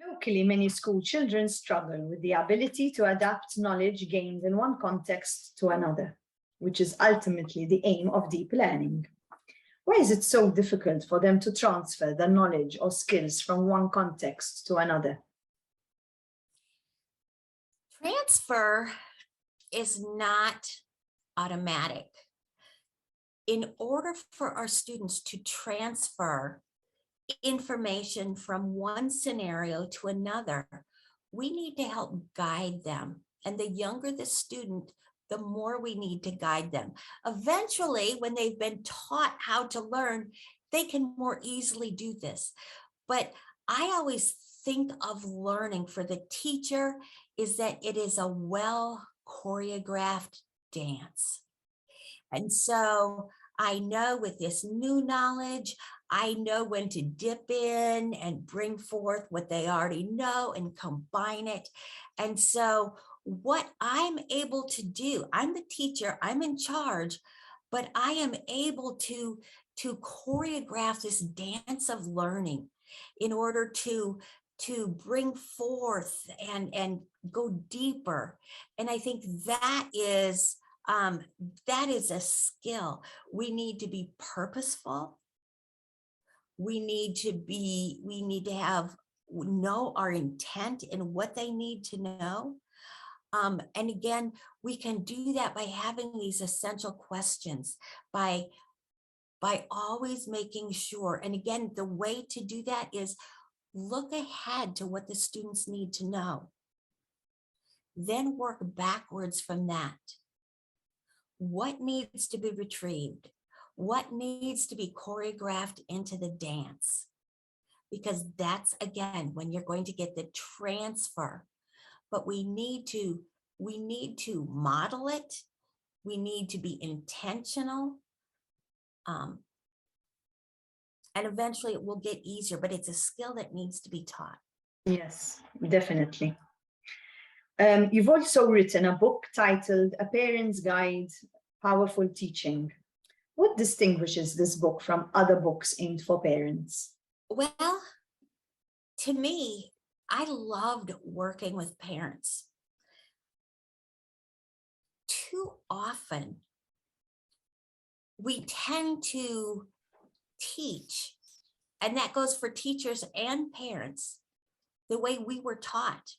Locally, many school children struggle with the ability to adapt knowledge gained in one context to another, which is ultimately the aim of deep learning. Why is it so difficult for them to transfer the knowledge or skills from one context to another? Transfer is not automatic. In order for our students to transfer information from one scenario to another, we need to help guide them. And the younger the student, the more we need to guide them. Eventually, when they've been taught how to learn, they can more easily do this. But I always think of learning for the teacher is that it is a well choreographed dance. And so I know with this new knowledge, I know when to dip in and bring forth what they already know and combine it. And so what I'm able to do, I'm the teacher, I'm in charge, but I am able to choreograph this dance of learning in order to bring forth and go deeper. And I think that is a skill. We need to be purposeful. We need to know our intent and what they need to know. And again, we can do that by having these essential questions, by always making sure. And again, the way to do that is look ahead to what the students need to know. Then work backwards from that. What needs to be retrieved? What needs to be choreographed into the dance? Because that's, again, when you're going to get the transfer. But we need to model it. We need to be intentional. And eventually it will get easier, but it's a skill that needs to be taught. Yes, definitely. You've also written a book titled A Parent's Guide, Powerful Teaching. What distinguishes this book from other books aimed for parents? Well, to me, I loved working with parents. Too often, we tend to teach, and that goes for teachers and parents, the way we were taught.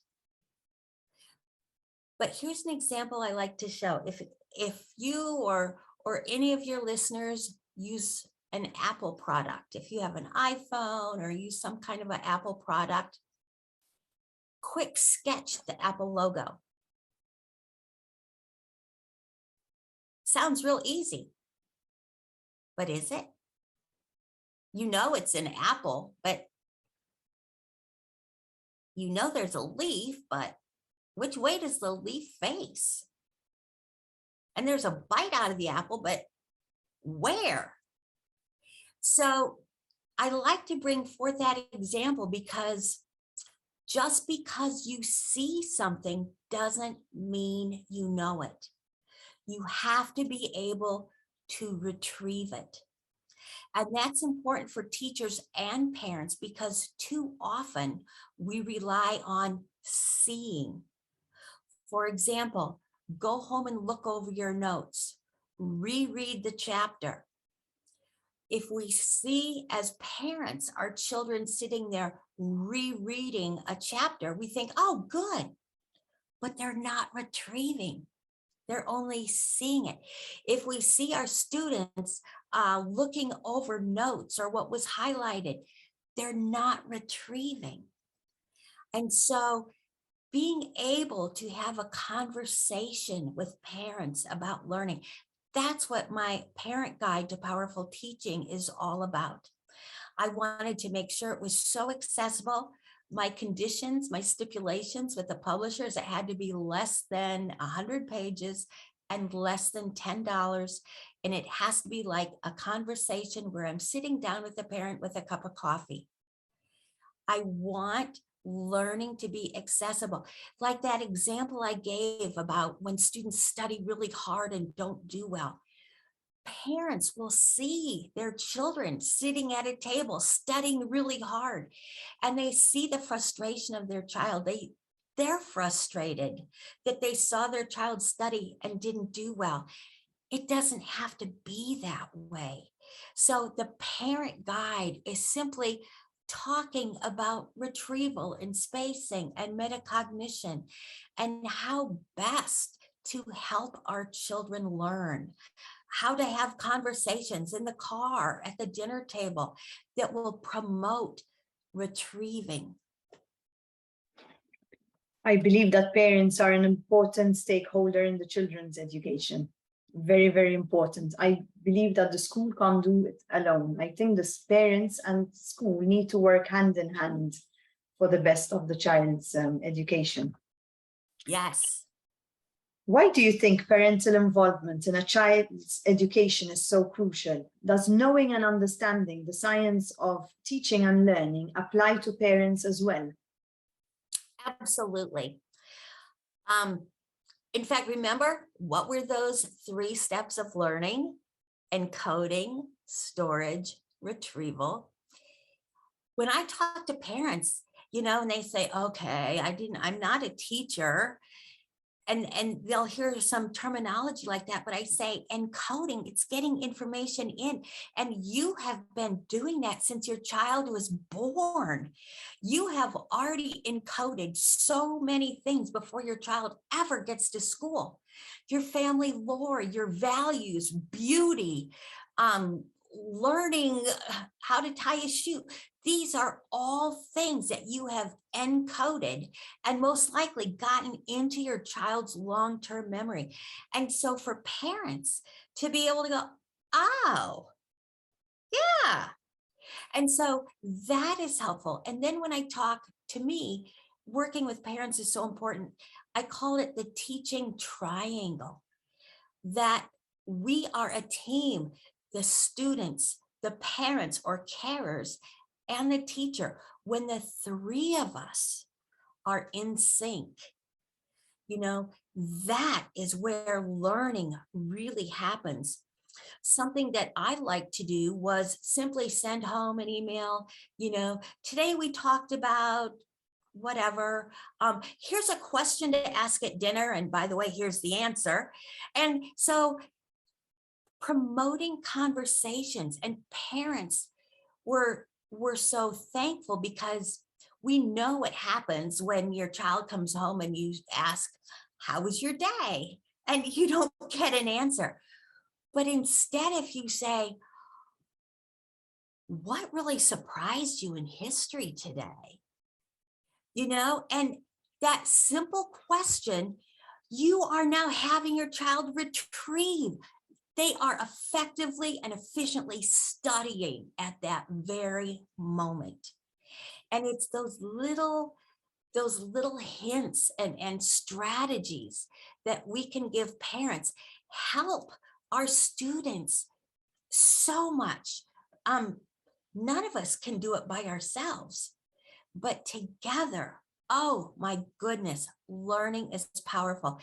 But here's an example I like to show. If you or any of your listeners use an Apple product, if you have an iPhone or use some kind of an Apple product, quick sketch the Apple logo. Sounds real easy, but is it? You know it's an apple, but you know there's a leaf, but which way does the leaf face? And there's a bite out of the apple, but where? So I like to bring forth that example because just because you see something doesn't mean you know it. You have to be able to retrieve it. And that's important for teachers and parents because too often we rely on seeing. For example, go home and look over your notes, reread the chapter. If we see as parents our children sitting there rereading a chapter, we think, oh, good, but they're not retrieving. They're only seeing it. If we see our students looking over notes or what was highlighted, they're not retrieving. And so being able to have a conversation with parents about learning, that's what my Parent Guide to Powerful Teaching is all about. I wanted to make sure it was so accessible. My conditions, my stipulations with the publishers, it had to be less than 100 pages and less than $10. And it has to be like a conversation where I'm sitting down with the parent with a cup of coffee. I want learning to be accessible. Like that example I gave about when students study really hard and don't do well. parents will see their children sitting at a table studying really hard, and they see the frustration of their child. They're frustrated that they saw their child study and didn't do well. It doesn't have to be that way. So the parent guide is simply talking about retrieval and spacing and metacognition and how best to help our children learn, how to have conversations in the car, at the dinner table that will promote retrieving. I believe that parents are an important stakeholder in the children's education. Very, very important. I believe that the school can't do it alone. I think the parents and school need to work hand in hand for the best of the child's education. Yes. Why do you think parental involvement in a child's education is so crucial? Does knowing and understanding the science of teaching and learning apply to parents as well? Absolutely. In fact, remember, what were those 3 steps of learning? Encoding, storage, retrieval. When I talk to parents, and they say, okay, I'm not a teacher, and they'll hear some terminology like that, but I say encoding, it's getting information in, and you have been doing that since your child was born. You have already encoded so many things before your child ever gets to school. Your family lore, your values, beauty, learning how to tie a shoe. These are all things that you have encoded and most likely gotten into your child's long-term memory. And so for parents to be able to go, oh, yeah. And so that is helpful. And then when I talk, to me, working with parents is so important. I call it the teaching triangle, that we are a team, the students, the parents or carers, and the teacher. When the 3 of us are in sync, that is where learning really happens. Something that I like to do was simply send home an email, today we talked about whatever. Here's a question to ask at dinner. And by the way, here's the answer. And so promoting conversations, and parents were so thankful, because we know what happens when your child comes home and you ask, how was your day? And you don't get an answer. But instead, if you say, what really surprised you in history today? And that simple question, you are now having your child retrieve. They are effectively and efficiently studying at that very moment. And it's those little hints and strategies that we can give parents help our students so much. None of us can do it by ourselves, but together, oh my goodness, learning is powerful.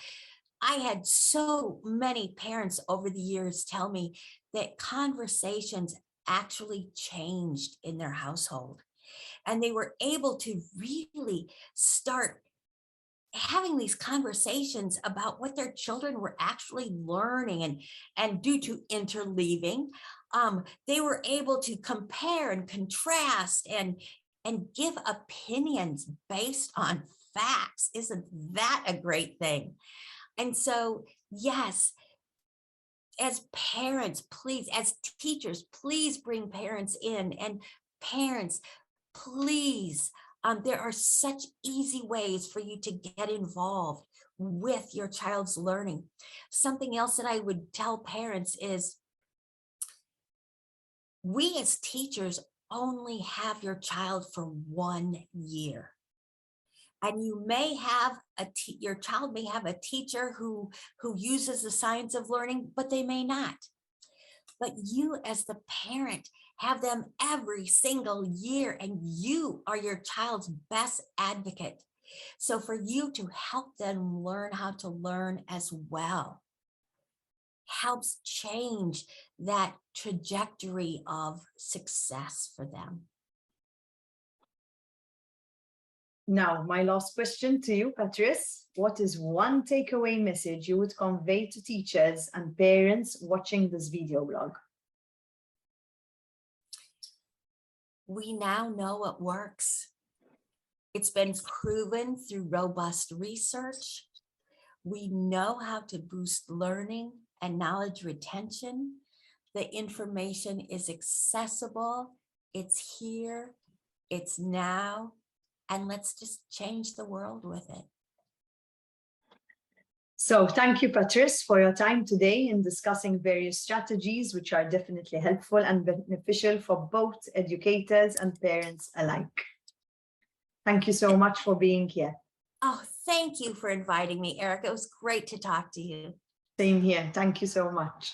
I had so many parents over the years tell me that conversations actually changed in their household, and they were able to really start having these conversations about what their children were actually learning, and due to interleaving, they were able to compare and contrast and give opinions based on facts. Isn't that a great thing? And so, yes, as parents, please, as teachers, please bring parents in, and parents, please, there are such easy ways for you to get involved with your child's learning. Something else that I would tell parents is, we as teachers only have your child for 1 year. And you may have your child may have a teacher who uses the science of learning, but they may not. But you as the parent have them every single year, and you are your child's best advocate. So for you to help them learn how to learn as well, helps change that trajectory of success for them. Now, my last question to you, Patrice. What is one takeaway message you would convey to teachers and parents watching this video blog? We now know what works. It's been proven through robust research. We know how to boost learning and knowledge retention. The information is accessible, it's here, it's now, and let's just change the world with it. So thank you, Patrice, for your time today in discussing various strategies, which are definitely helpful and beneficial for both educators and parents alike. Thank you so much for being here. Oh, thank you for inviting me, Erica. It was great to talk to you. Same here. Thank you so much.